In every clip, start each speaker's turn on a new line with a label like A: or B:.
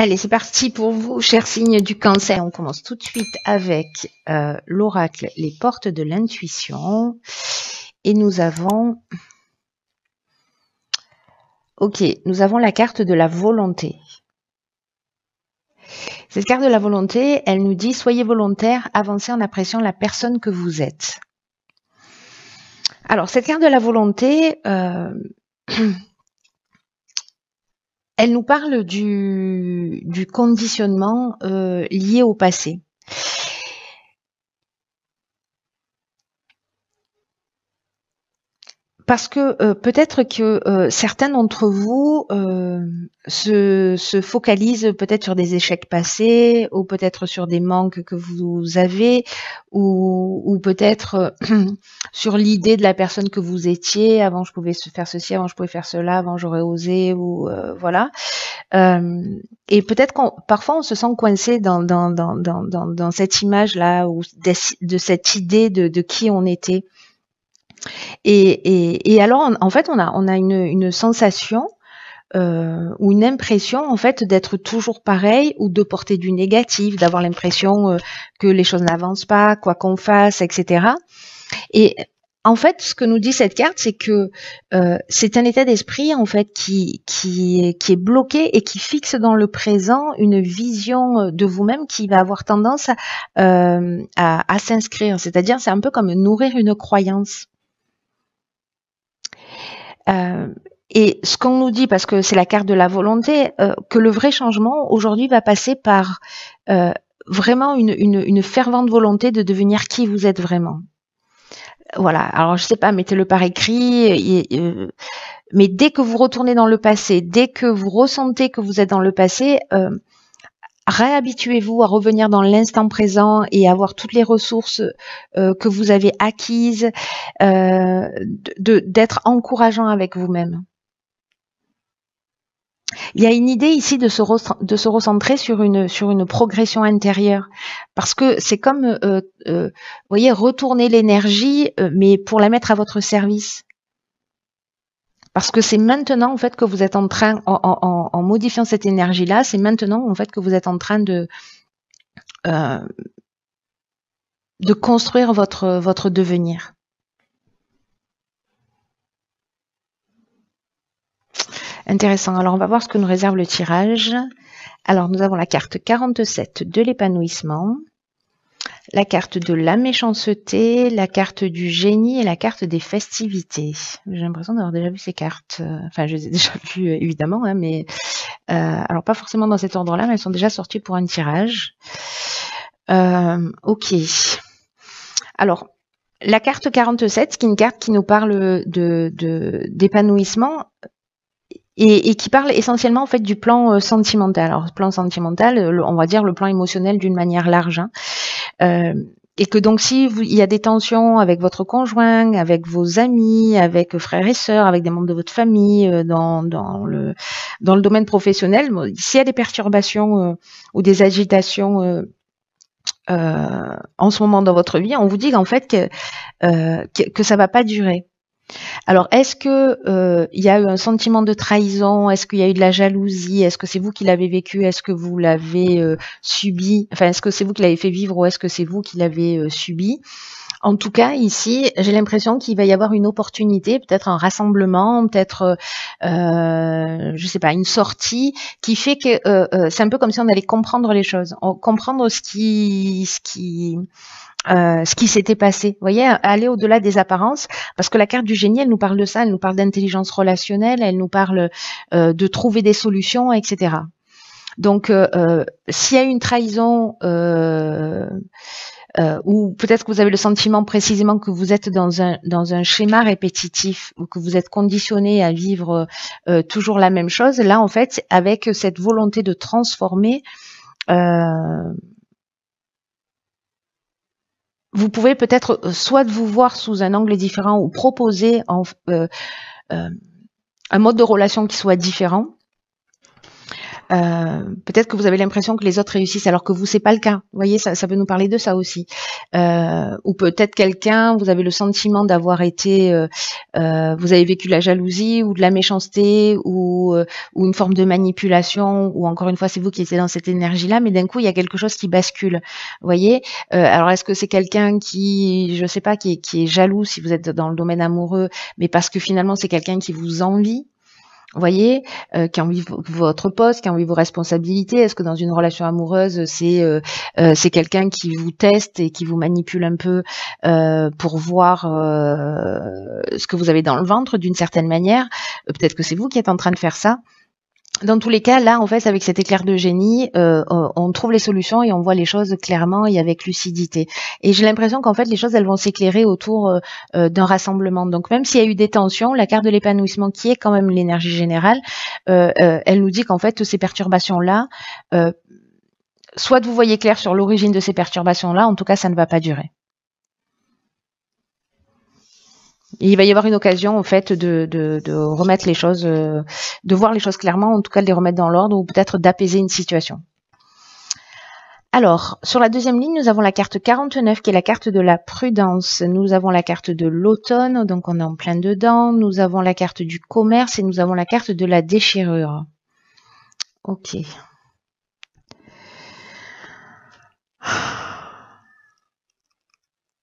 A: Allez, c'est parti pour vous, chers signes du Cancer. On commence tout de suite avec l'oracle, les portes de l'intuition. Et nous avons... Ok, nous avons la carte de la volonté. Cette carte de la volonté, elle nous dit « Soyez volontaire, avancez en appréciant la personne que vous êtes ». Alors, cette carte de la volonté... elle nous parle du conditionnement lié au passé. Parce que peut-être que certains d'entre vous se focalisent peut-être sur des échecs passés, ou peut-être sur des manques que vous avez, ou peut-être sur l'idée de la personne que vous étiez. Avant, je pouvais faire ceci, avant, je pouvais faire cela, avant, j'aurais osé, ou voilà. Et peut-être parfois on se sent coincé dans cette image-là, ou de cette idée de qui on était. Et alors, en fait, on a une sensation ou une impression, en fait, d'être toujours pareil ou de porter du négatif, d'avoir l'impression que les choses n'avancent pas, quoi qu'on fasse, etc. Et en fait, ce que nous dit cette carte, c'est que c'est un état d'esprit, en fait, qui est bloqué et qui fixe dans le présent une vision de vous-même qui va avoir tendance à s'inscrire. C'est-à-dire, c'est un peu comme nourrir une croyance. Et ce qu'on nous dit, parce que c'est la carte de la volonté, que le vrai changement aujourd'hui va passer par vraiment une fervente volonté de devenir qui vous êtes vraiment. Voilà, alors je sais pas, mettez-le par écrit, mais dès que vous retournez dans le passé, dès que vous ressentez que vous êtes dans le passé, réhabituez-vous à revenir dans l'instant présent et avoir toutes les ressources que vous avez acquises, d'être encourageant avec vous-même. Il y a une idée ici de se recentrer sur une progression intérieure, parce que c'est comme, vous voyez, retourner l'énergie, mais pour la mettre à votre service. Parce que c'est maintenant en fait que vous êtes en train, en modifiant cette énergie-là, c'est maintenant en fait que vous êtes en train de construire votre devenir. Intéressant. Alors, on va voir ce que nous réserve le tirage. Alors, nous avons la carte 47 de l'épanouissement, la carte de la méchanceté, la carte du génie et la carte des festivités. J'ai l'impression d'avoir déjà vu ces cartes. Enfin, je les ai déjà vues, évidemment, hein, mais alors pas forcément dans cet ordre-là, mais elles sont déjà sorties pour un tirage. Ok. Alors, la carte 47, qui est une carte qui nous parle d'épanouissement, et qui parle essentiellement en fait du plan sentimental. Alors, le plan sentimental, on va dire le plan émotionnel d'une manière large. Hein. Et que donc, si il y a des tensions avec votre conjoint, avec vos amis, avec frères et sœurs, avec des membres de votre famille, dans le domaine professionnel, s'il y a des perturbations ou des agitations en ce moment dans votre vie, on vous dit qu'en fait que ça va pas durer. Alors, est-ce que il y a eu un sentiment de trahison? Est-ce qu'il y a eu de la jalousie? Est-ce que c'est vous qui l'avez vécu? Est-ce que vous l'avez subi? Enfin, est-ce que c'est vous qui l'avez fait vivre ou est-ce que c'est vous qui l'avez subi? En tout cas, ici, j'ai l'impression qu'il va y avoir une opportunité, peut-être un rassemblement, peut-être, je sais pas, une sortie qui fait que c'est un peu comme si on allait comprendre les choses, comprendre ce qui s'était passé. Vous voyez, aller au-delà des apparences, parce que la carte du génie, elle nous parle de ça, elle nous parle d'intelligence relationnelle, elle nous parle de trouver des solutions, etc. Donc, s'il y a une trahison, ou peut-être que vous avez le sentiment précisément que vous êtes dans un schéma répétitif, ou que vous êtes conditionné à vivre toujours la même chose, là, en fait, avec cette volonté de transformer, vous pouvez peut-être soit vous voir sous un angle différent ou proposer un mode de relation qui soit différent. Peut-être que vous avez l'impression que les autres réussissent alors que vous, c'est pas le cas. Vous voyez, ça peut nous parler de ça aussi. Ou peut-être quelqu'un, vous avez le sentiment d'avoir été, vous avez vécu la jalousie ou de la méchanceté ou une forme de manipulation, ou encore une fois, c'est vous qui étiez dans cette énergie-là, mais d'un coup, il y a quelque chose qui bascule. Vous voyez, alors est-ce que c'est quelqu'un qui, je sais pas, qui est jaloux si vous êtes dans le domaine amoureux, mais parce que finalement, c'est quelqu'un qui vous envie? Vous voyez, qui a envie de votre poste, qui a envie de vos responsabilités. Est-ce que dans une relation amoureuse, c'est quelqu'un qui vous teste et qui vous manipule un peu pour voir ce que vous avez dans le ventre d'une certaine manière? Peut-être que c'est vous qui êtes en train de faire ça. Dans tous les cas, là, en fait, avec cet éclair de génie, on trouve les solutions et on voit les choses clairement et avec lucidité. Et j'ai l'impression qu'en fait, les choses, elles vont s'éclairer autour d'un rassemblement. Donc, même s'il y a eu des tensions, la carte de l'épanouissement, qui est quand même l'énergie générale, elle nous dit qu'en fait, ces perturbations-là, soit vous voyez clair sur l'origine de ces perturbations-là, en tout cas, ça ne va pas durer. Il va y avoir une occasion, en fait, de remettre les choses, de voir les choses clairement, en tout cas de les remettre dans l'ordre, ou peut-être d'apaiser une situation. Alors, sur la deuxième ligne, nous avons la carte 49, qui est la carte de la prudence. Nous avons la carte de l'automne, donc on est en plein dedans. Nous avons la carte du commerce et nous avons la carte de la déchirure. Ok.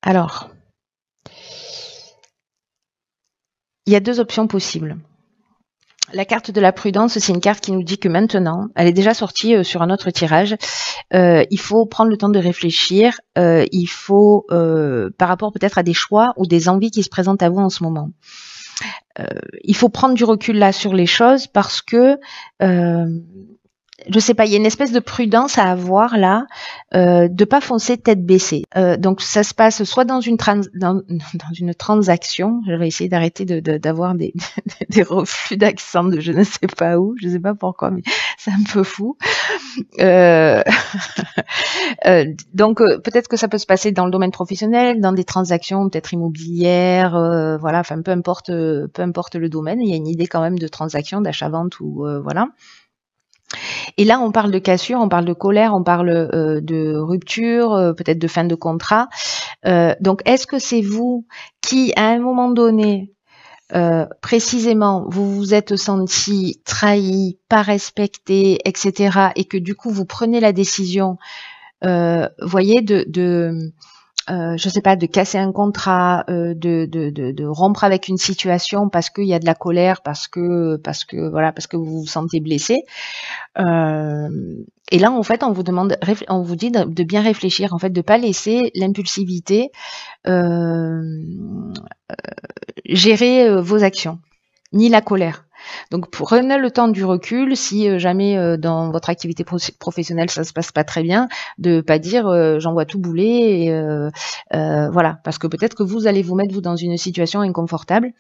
A: Alors, il y a deux options possibles. La carte de la prudence, c'est une carte qui nous dit que maintenant, elle est déjà sortie sur un autre tirage, il faut prendre le temps de réfléchir, il faut, par rapport peut-être à des choix ou des envies qui se présentent à vous en ce moment. Il faut prendre du recul là sur les choses parce que je sais pas, il y a une espèce de prudence à avoir là, de pas foncer tête baissée. Donc ça se passe soit dans une transaction. Je vais essayer d'arrêter d'avoir des reflux d'accent de je ne sais pas où, je sais pas pourquoi, mais c'est un peu fou. Donc peut-être que ça peut se passer dans le domaine professionnel, dans des transactions peut-être immobilières, voilà, enfin peu importe le domaine, il y a une idée quand même de transaction, d'achat-vente ou voilà. Et là, on parle de cassure, on parle de colère, on parle de rupture, peut-être de fin de contrat. Donc, est-ce que c'est vous qui, à un moment donné, précisément, vous vous êtes senti trahi, pas respecté, etc., et que du coup, vous prenez la décision, voyez, je sais pas, de casser un contrat, de rompre avec une situation parce qu'il y a de la colère, parce que vous vous sentez blessé. Et là, en fait, on vous dit de bien réfléchir, en fait, de pas laisser l'impulsivité gérer vos actions, ni la colère. Donc, prenez le temps du recul. Si jamais dans votre activité professionnelle ça se passe pas très bien, de pas dire j'envoie tout bouler. Et, voilà, parce que peut-être que vous allez vous mettre dans une situation inconfortable.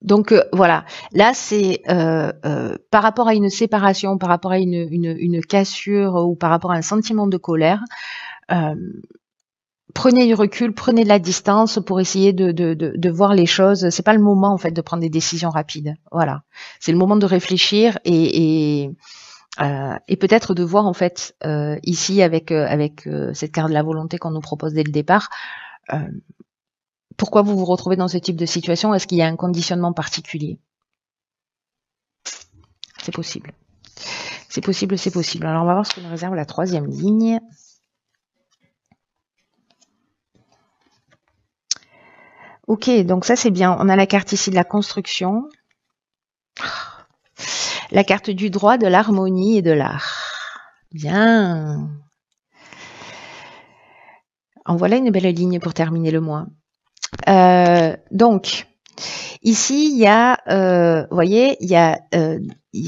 A: Donc voilà, là c'est par rapport à une séparation, par rapport à une cassure ou par rapport à un sentiment de colère. Prenez du recul, prenez de la distance pour essayer de voir les choses. C'est pas le moment en fait de prendre des décisions rapides. Voilà, c'est le moment de réfléchir et peut-être de voir en fait ici avec cette carte de la volonté qu'on nous propose dès le départ. Pourquoi vous vous retrouvez dans ce type de situation? Est-ce qu'il y a un conditionnement particulier? C'est possible. C'est possible, c'est possible. Alors on va voir ce que nous réserve la troisième ligne. Ok, donc ça c'est bien. On a la carte ici de la construction. La carte du droit, de l'harmonie et de l'art. Bien. En voilà une belle ligne pour terminer le mois. Donc, ici, il y a, vous voyez, il y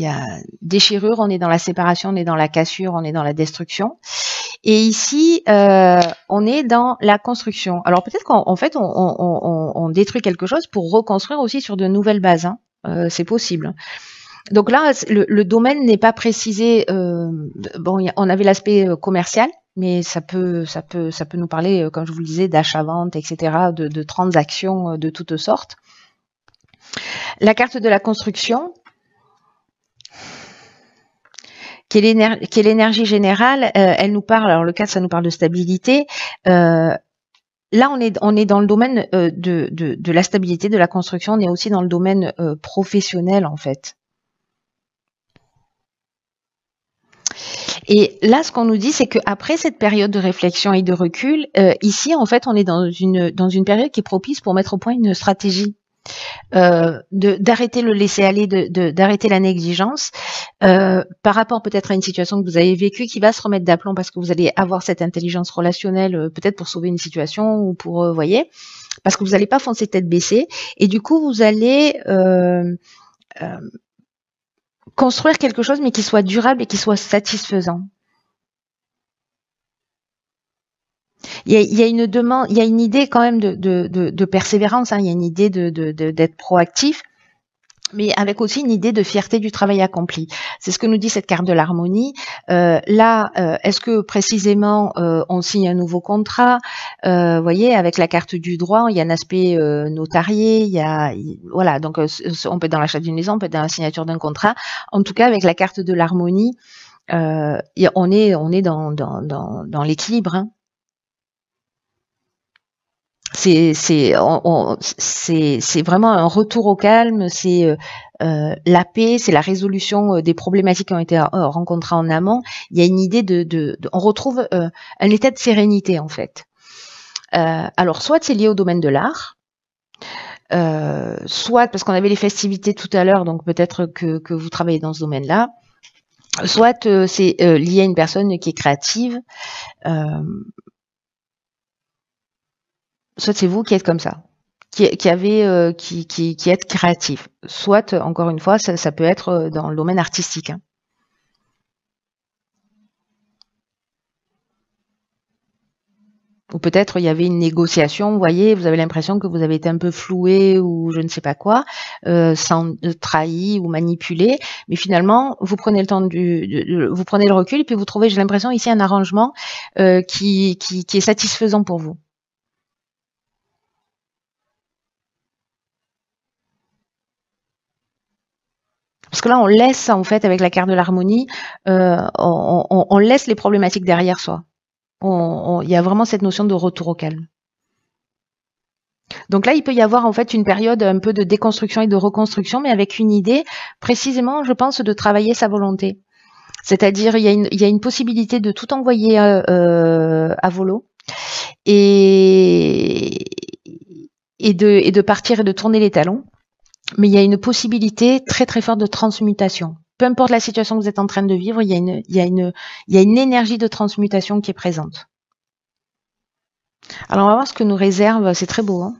A: a déchirure, on est dans la séparation, on est dans la cassure, on est dans la destruction. Et ici, on est dans la construction. Alors peut-être qu'en fait, on détruit quelque chose pour reconstruire aussi sur de nouvelles bases. Hein. C'est possible. Donc là, le domaine n'est pas précisé. Bon, on avait l'aspect commercial, mais ça peut nous parler, comme je vous le disais, d'achat-vente, etc., de transactions de toutes sortes. La carte de la construction. qui est l'énergie générale, elle nous parle, alors le 4, ça nous parle de stabilité. Là, on est dans le domaine de la stabilité, de la construction. On est aussi dans le domaine professionnel, en fait. Et là, ce qu'on nous dit, c'est qu'après cette période de réflexion et de recul, ici, en fait, on est dans une période qui est propice pour mettre au point une stratégie. D'arrêter le laisser-aller, d'arrêter la négligence, par rapport peut-être à une situation que vous avez vécue qui va se remettre d'aplomb parce que vous allez avoir cette intelligence relationnelle, peut-être pour sauver une situation ou pour, voyez, parce que vous n'allez pas foncer tête baissée, et du coup, vous allez construire quelque chose, mais qui soit durable et qui soit satisfaisant. Il y a une demande, il y a une idée quand même de persévérance, hein, il y a une idée d'être proactif, mais avec aussi une idée de fierté du travail accompli. C'est ce que nous dit cette carte de l'harmonie. Est-ce que précisément on signe un nouveau contrat? Voyez, avec la carte du droit, il y a un aspect notarié, voilà, donc on peut être dans l'achat d'une maison, on peut être dans la signature d'un contrat. En tout cas, avec la carte de l'harmonie, on est dans l'équilibre, hein. C'est vraiment un retour au calme, c'est la paix, c'est la résolution des problématiques qui ont été rencontrées en amont. Il y a une idée on retrouve un état de sérénité en fait. Alors soit c'est lié au domaine de l'art, soit parce qu'on avait les festivités tout à l'heure, donc peut-être que vous travaillez dans ce domaine-là, soit c'est lié à une personne qui est créative. Soit c'est vous qui êtes comme ça, qui êtes créatif. Soit, encore une fois, ça peut être dans le domaine artistique, hein. Ou peut-être il y avait une négociation, vous voyez, vous avez l'impression que vous avez été un peu floué ou je ne sais pas quoi, sans trahi ou manipulé, mais finalement vous prenez le temps vous prenez le recul et puis vous trouvez, j'ai l'impression ici, un arrangement qui est satisfaisant pour vous. Parce que là, on laisse, en fait, avec la carte de l'harmonie, on laisse les problématiques derrière soi. Il y a vraiment cette notion de retour au calme. Donc là, il peut y avoir en fait une période un peu de déconstruction et de reconstruction, mais avec une idée, précisément, je pense, de travailler sa volonté. C'est-à-dire, il y a une possibilité de tout envoyer à volo et de partir et de tourner les talons. Mais il y a une possibilité très très forte de transmutation. Peu importe la situation que vous êtes en train de vivre, il y a une énergie de transmutation qui est présente. Alors on va voir ce que nous réserve, c'est très beau, hein.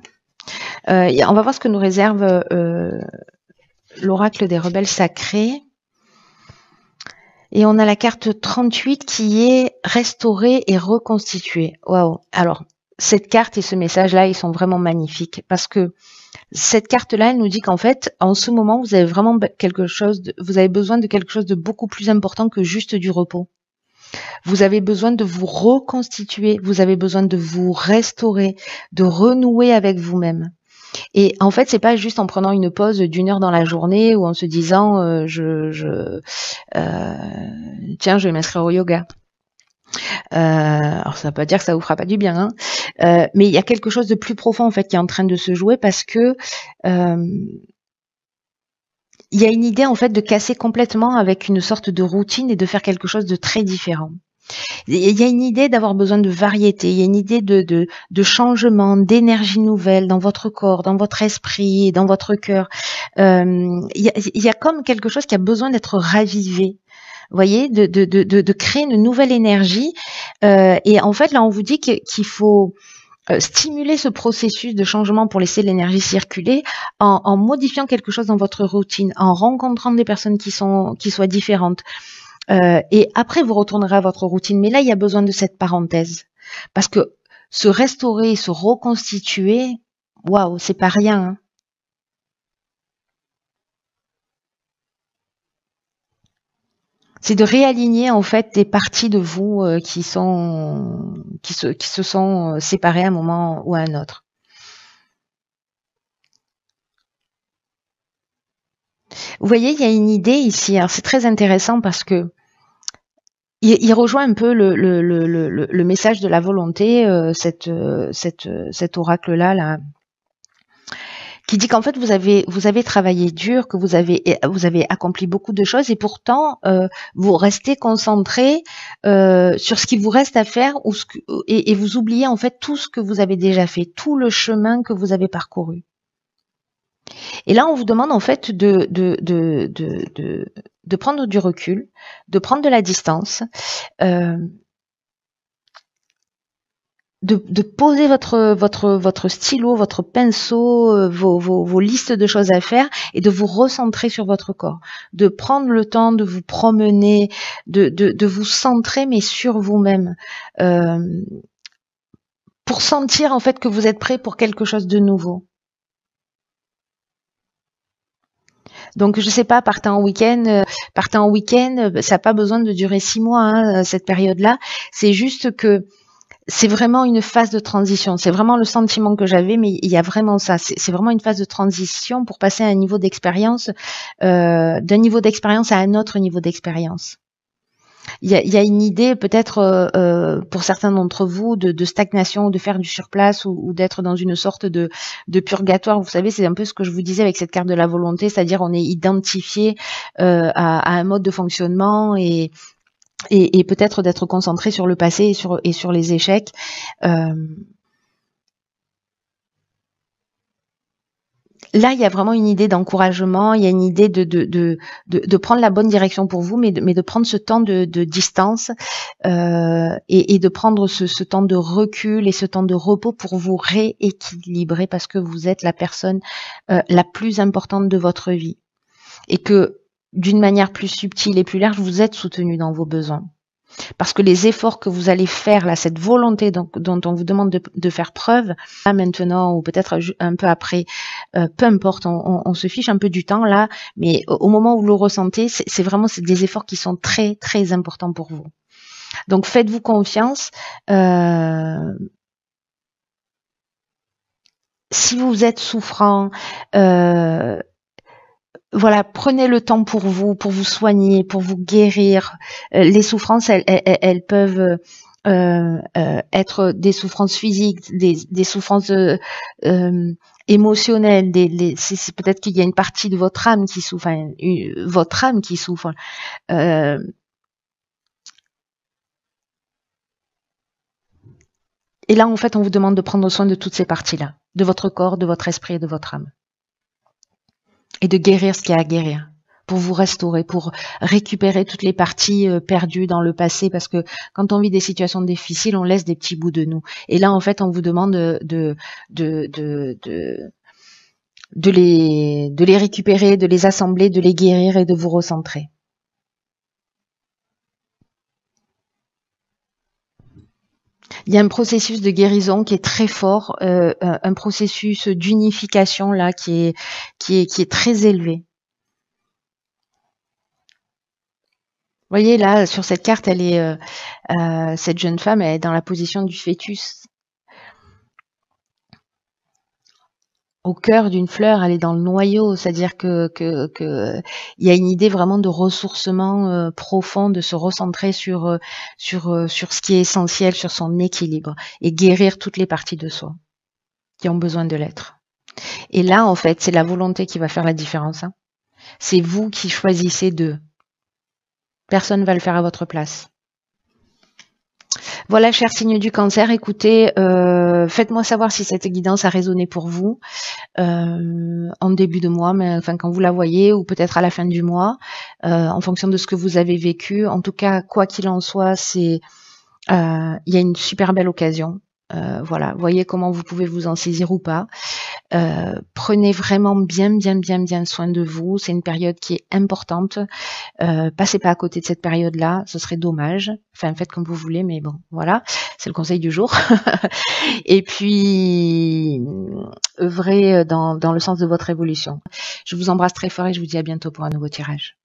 A: On va voir ce que nous réserve l'oracle des rebelles sacrés. Et on a la carte 38 qui est restaurée et reconstituée. Waouh! Alors, cette carte et ce message-là, ils sont vraiment magnifiques parce que cette carte-là, elle nous dit qu'en fait, en ce moment, vous avez vraiment vous avez besoin de quelque chose de beaucoup plus important que juste du repos. Vous avez besoin de vous reconstituer, vous avez besoin de vous restaurer, de renouer avec vous-même. Et en fait, c'est pas juste en prenant une pause d'1 heure dans la journée ou en se disant tiens, je vais m'inscrire au yoga. Alors ça veut pas dire que ça vous fera pas du bien, hein. Mais il y a quelque chose de plus profond en fait qui est en train de se jouer parce que il y a une idée en fait de casser complètement avec une sorte de routine et de faire quelque chose de très différent. Il y a une idée d'avoir besoin de variété, il y a une idée de changement, d'énergie nouvelle dans votre corps, dans votre esprit, dans votre cœur. Il y a comme quelque chose qui a besoin d'être ravivé. Vous voyez, de créer une nouvelle énergie. Et en fait, là, on vous dit qu'il faut stimuler ce processus de changement pour laisser l'énergie circuler en modifiant quelque chose dans votre routine, en rencontrant des personnes qui soient différentes. Et après, vous retournerez à votre routine. Mais là, il y a besoin de cette parenthèse. Parce que se restaurer, se reconstituer, waouh, c'est pas rien, hein. C'est de réaligner en fait des parties de vous qui se sont séparées à un moment ou à un autre. Vous voyez, il y a une idée ici. Alors c'est très intéressant parce que il rejoint un peu le message de la volonté, cet oracle-là, là, qui dit qu'en fait vous avez travaillé dur, que vous avez accompli beaucoup de choses et pourtant vous restez concentré sur ce qui vous reste à faire et vous oubliez en fait tout ce que vous avez déjà fait, tout le chemin que vous avez parcouru. Et là on vous demande en fait de prendre du recul, de prendre de la distance. De poser votre stylo, votre pinceau, vos listes de choses à faire et de vous recentrer sur votre corps, de prendre le temps de vous promener, de vous centrer mais sur vous-même, pour sentir en fait que vous êtes prêt pour quelque chose de nouveau. Donc je sais pas, partez en week-end, ça n'a pas besoin de durer 6 mois, hein, cette période-là. C'est juste que c'est vraiment une phase de transition. C'est vraiment le sentiment que j'avais, mais il y a vraiment ça. C'est vraiment une phase de transition pour passer à un niveau d'expérience, d'un niveau d'expérience à un autre niveau d'expérience. Il y a une idée peut-être pour certains d'entre vous de stagnation, de faire du surplace ou d'être dans une sorte de purgatoire. Vous savez, c'est un peu ce que je vous disais avec cette carte de la volonté, c'est-à-dire on est identifié à un mode de fonctionnement et peut-être d'être concentré sur le passé et sur les échecs. Là, il y a vraiment une idée d'encouragement, il y a une idée de prendre la bonne direction pour vous, mais de prendre ce temps de distance et de prendre ce temps de recul et ce temps de repos pour vous rééquilibrer parce que vous êtes la personne la plus importante de votre vie. Et que d'une manière plus subtile et plus large, vous êtes soutenu dans vos besoins. Parce que les efforts que vous allez faire, là, cette volonté dont on vous demande de faire preuve, là maintenant ou peut-être un peu après, peu importe, on se fiche un peu du temps là, mais au moment où vous le ressentez, c'est vraiment des efforts qui sont très très importants pour vous. Donc faites-vous confiance. Si vous êtes souffrant, voilà, prenez le temps pour vous soigner, pour vous guérir. Les souffrances, elles peuvent être des souffrances physiques, des souffrances émotionnelles. C'est peut-être qu'il y a une partie de votre âme qui souffre, enfin, votre âme qui souffre. Et là, en fait, on vous demande de prendre soin de toutes ces parties-là, de votre corps, de votre esprit et de votre âme. Et de guérir ce qu'il y a à guérir, pour vous restaurer, pour récupérer toutes les parties perdues dans le passé, parce que quand on vit des situations difficiles, on laisse des petits bouts de nous. Et là, en fait, on vous demande de les récupérer, de les assembler, de les guérir et de vous recentrer. Il y a un processus de guérison qui est très fort, un processus d'unification là qui est très élevé. Vous voyez là sur cette carte, elle est cette jeune femme, elle est dans la position du fœtus. Au cœur d'une fleur, elle est dans le noyau, c'est-à-dire que il y a une idée vraiment de ressourcement profond, de se recentrer sur ce qui est essentiel, sur son équilibre et guérir toutes les parties de soi qui ont besoin de l'être. Et là, en fait, c'est la volonté qui va faire la différence. Hein. C'est vous qui choisissez d'eux. Personne ne va le faire à votre place. Voilà, cher signe du cancer, écoutez, faites-moi savoir si cette guidance a résonné pour vous en début de mois, mais enfin quand vous la voyez, ou peut-être à la fin du mois, en fonction de ce que vous avez vécu. En tout cas, quoi qu'il en soit, il y a une super belle occasion. Voilà, voyez comment vous pouvez vous en saisir ou pas. Prenez vraiment bien soin de vous. C'est une période qui est importante. Passez pas à côté de cette période-là, ce serait dommage. Enfin, faites comme vous voulez, mais bon, voilà, c'est le conseil du jour. Et puis, œuvrez dans le sens de votre évolution. Je vous embrasse très fort et je vous dis à bientôt pour un nouveau tirage.